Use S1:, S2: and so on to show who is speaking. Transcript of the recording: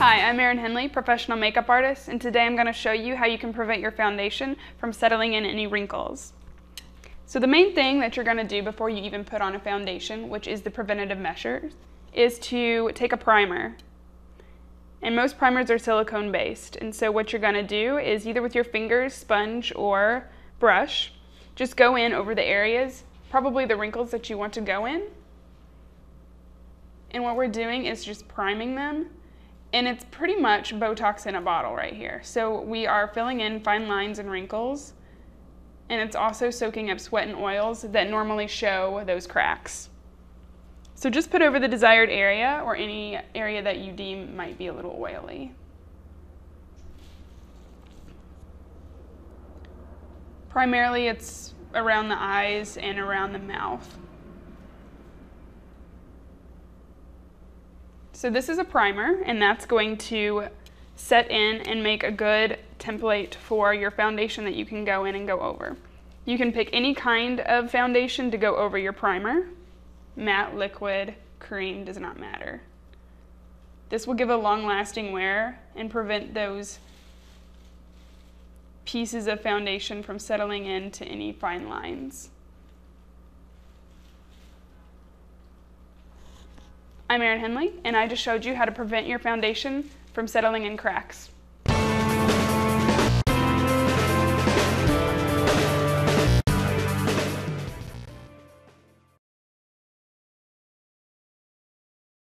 S1: Hi, I'm Erin Henley, professional makeup artist, and today I'm going to show you how you can prevent your foundation from settling in any wrinkles. So the main thing that you're going to do before you even put on a foundation, which is the preventative measures, is to take a primer. And most primers are silicone based, and so what you're going to do is either with your fingers, sponge, or brush, just go in over the areas, probably the wrinkles that you want to go in. And what we're doing is just priming them. And it's pretty much Botox in a bottle right here. So we are filling in fine lines and wrinkles, and it's also soaking up sweat and oils that normally show those cracks. So just put over the desired area or any area that you deem might be a little oily. Primarily it's around the eyes and around the mouth. So this is a primer, and that's going to set in and make a good template for your foundation that you can go in and go over. You can pick any kind of foundation to go over your primer. Matte, liquid, cream, does not matter. This will give a long-lasting wear and prevent those pieces of foundation from settling into any fine lines. I'm Erin Henley, and I just showed you how to prevent your foundation from settling in cracks.